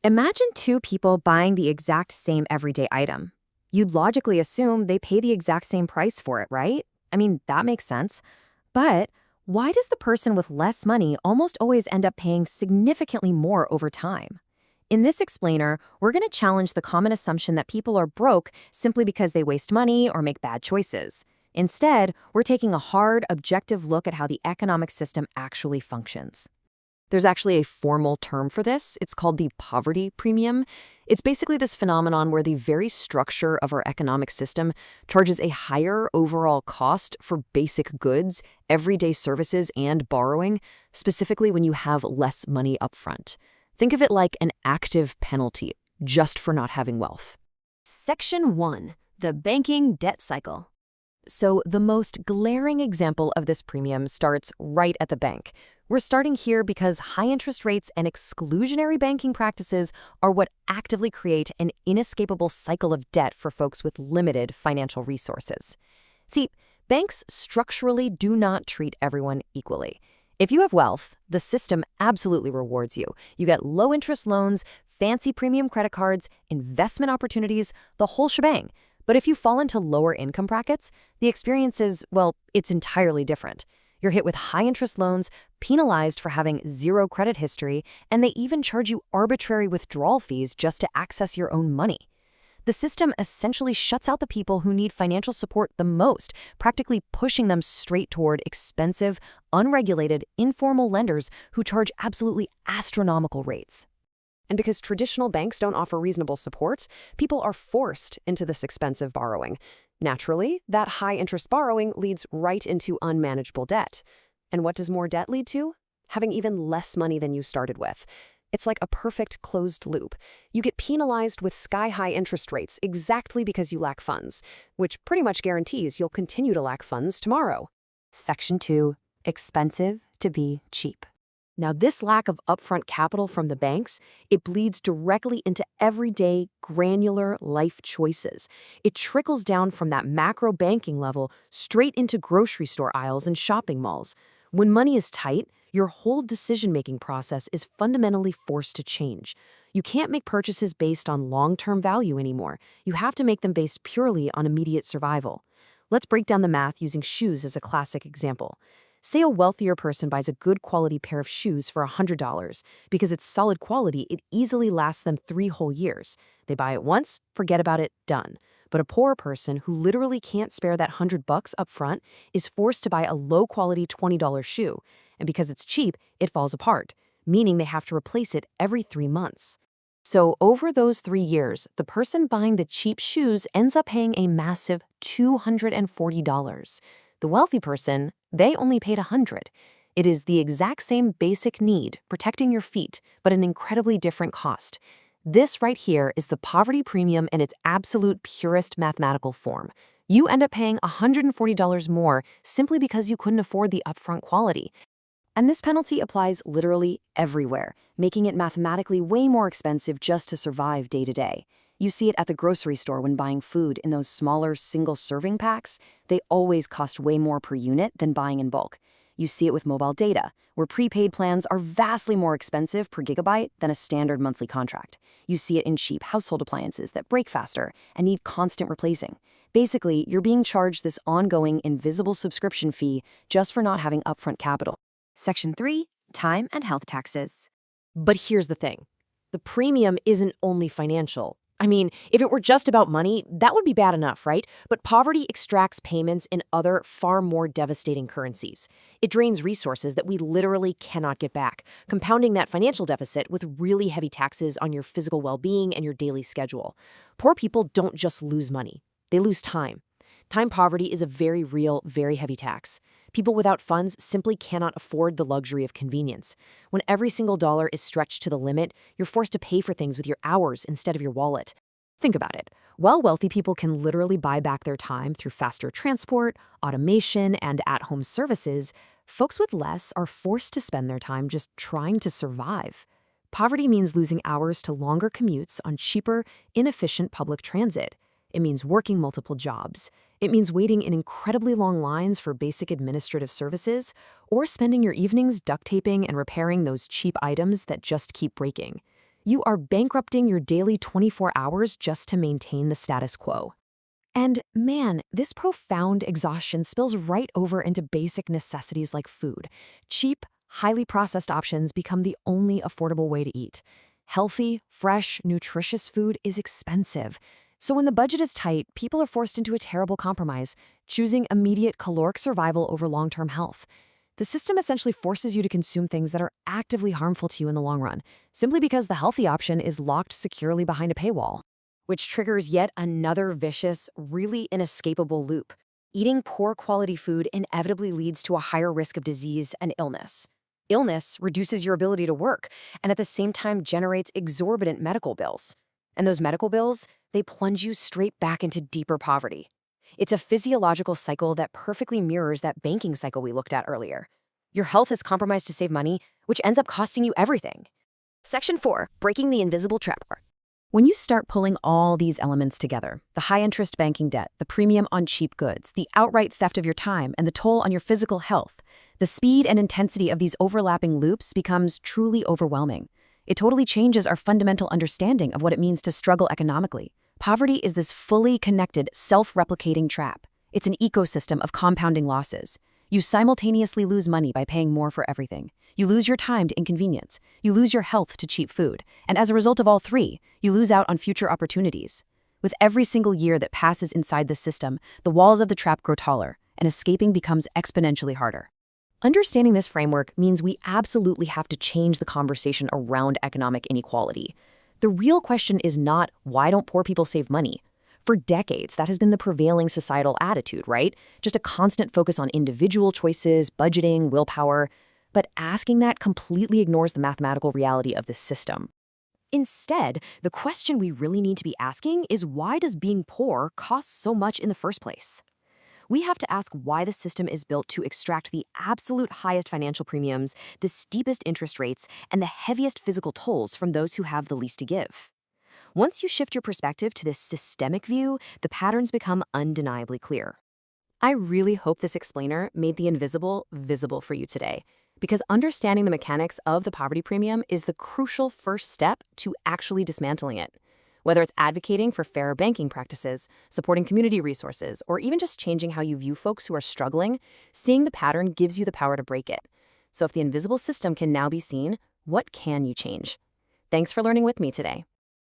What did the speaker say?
Imagine two people buying the exact same everyday item. You'd logically assume they pay the exact same price for it, right? I mean, that makes sense. But why does the person with less money almost always end up paying significantly more over time? In this explainer, we're going to challenge the common assumption that people are broke simply because they waste money or make bad choices. Instead, we're taking a hard, objective look at how the economic system actually functions. There's actually a formal term for this. It's called the poverty premium. It's basically this phenomenon where the very structure of our economic system charges a higher overall cost for basic goods, everyday services, and borrowing, specifically when you have less money upfront. Think of it like an active penalty just for not having wealth. Section 1. The Banking Debt Cycle. So the most glaring example of this premium starts right at the bank. We're starting here because high interest rates and exclusionary banking practices are what actively create an inescapable cycle of debt for folks with limited financial resources. See, banks structurally do not treat everyone equally. If you have wealth, the system absolutely rewards you. You get low-interest loans, fancy premium credit cards, investment opportunities, the whole shebang. But if you fall into lower income brackets, the experience is, well, it's entirely different. You're hit with high-interest loans, penalized for having zero credit history, and they even charge you arbitrary withdrawal fees just to access your own money. The system essentially shuts out the people who need financial support the most, practically pushing them straight toward expensive, unregulated, informal lenders who charge absolutely astronomical rates. And because traditional banks don't offer reasonable supports, people are forced into this expensive borrowing. Naturally, that high-interest borrowing leads right into unmanageable debt. And what does more debt lead to? Having even less money than you started with. It's like a perfect closed loop. You get penalized with sky-high interest rates exactly because you lack funds, which pretty much guarantees you'll continue to lack funds tomorrow. Section 2. Expensive to be cheap. Now, this lack of upfront capital from the banks, it bleeds directly into everyday, granular life choices. It trickles down from that macro banking level straight into grocery store aisles and shopping malls. When money is tight, your whole decision-making process is fundamentally forced to change. You can't make purchases based on long-term value anymore. You have to make them based purely on immediate survival. Let's break down the math using shoes as a classic example. Say a wealthier person buys a good quality pair of shoes for $100. Because it's solid quality, it easily lasts them 3 whole years. They buy it once, forget about it, done. But a poorer person who literally can't spare that $100 up front is forced to buy a low-quality $20 shoe. And because it's cheap, it falls apart, meaning they have to replace it every 3 months. So over those 3 years, the person buying the cheap shoes ends up paying a massive $240. The wealthy person, they only paid $100. It is the exact same basic need, protecting your feet, but an incredibly different cost. This right here is the poverty premium in its absolute purest mathematical form. You end up paying $140 more simply because you couldn't afford the upfront quality. And this penalty applies literally everywhere, making it mathematically way more expensive just to survive day to day. You see it at the grocery store when buying food in those smaller single-serving packs. They always cost way more per unit than buying in bulk. You see it with mobile data, where prepaid plans are vastly more expensive per gigabyte than a standard monthly contract. You see it in cheap household appliances that break faster and need constant replacing. Basically, you're being charged this ongoing invisible subscription fee just for not having upfront capital. Section 3. Time and health taxes. But here's the thing. The premium isn't only financial. I mean, if it were just about money, that would be bad enough, right? But poverty extracts payments in other, far more devastating currencies. It drains resources that we literally cannot get back, compounding that financial deficit with really heavy taxes on your physical well-being and your daily schedule. Poor people don't just lose money. They lose time. Time poverty is a very real, very heavy tax. People without funds simply cannot afford the luxury of convenience. When every single dollar is stretched to the limit, you're forced to pay for things with your hours instead of your wallet. Think about it. While wealthy people can literally buy back their time through faster transport, automation, and at-home services, folks with less are forced to spend their time just trying to survive. Poverty means losing hours to longer commutes on cheaper, inefficient public transit. It means working multiple jobs. It means waiting in incredibly long lines for basic administrative services, or spending your evenings duct taping and repairing those cheap items that just keep breaking. You are bankrupting your daily 24 hours just to maintain the status quo. And man, this profound exhaustion spills right over into basic necessities like food. Cheap, highly processed options become the only affordable way to eat. Healthy, fresh, nutritious food is expensive. So when the budget is tight, people are forced into a terrible compromise, choosing immediate caloric survival over long-term health. The system essentially forces you to consume things that are actively harmful to you in the long run, simply because the healthy option is locked securely behind a paywall. Which triggers yet another vicious, really inescapable loop. Eating poor quality food inevitably leads to a higher risk of disease and illness. Illness reduces your ability to work and at the same time generates exorbitant medical bills. And those medical bills, they plunge you straight back into deeper poverty. It's a physiological cycle that perfectly mirrors that banking cycle we looked at earlier. Your health is compromised to save money, which ends up costing you everything. Section 4, Breaking the Invisible Trap. When you start pulling all these elements together, the high-interest banking debt, the premium on cheap goods, the outright theft of your time, and the toll on your physical health, the speed and intensity of these overlapping loops becomes truly overwhelming. It totally changes our fundamental understanding of what it means to struggle economically. Poverty is this fully connected, self-replicating trap. It's an ecosystem of compounding losses. You simultaneously lose money by paying more for everything. You lose your time to inconvenience. You lose your health to cheap food. And as a result of all three, you lose out on future opportunities. With every single year that passes inside the system, the walls of the trap grow taller, and escaping becomes exponentially harder. Understanding this framework means we absolutely have to change the conversation around economic inequality. The real question is not, why don't poor people save money? For decades, that has been the prevailing societal attitude, right? Just a constant focus on individual choices, budgeting, willpower. But asking that completely ignores the mathematical reality of the system. Instead, the question we really need to be asking is, why does being poor cost so much in the first place? We have to ask why the system is built to extract the absolute highest financial premiums, the steepest interest rates, and the heaviest physical tolls from those who have the least to give. Once you shift your perspective to this systemic view, the patterns become undeniably clear. I really hope this explainer made the invisible visible for you today, because understanding the mechanics of the poverty premium is the crucial first step to actually dismantling it. Whether it's advocating for fairer banking practices, supporting community resources, or even just changing how you view folks who are struggling, seeing the pattern gives you the power to break it. So if the invisible system can now be seen, what can you change? Thanks for learning with me today.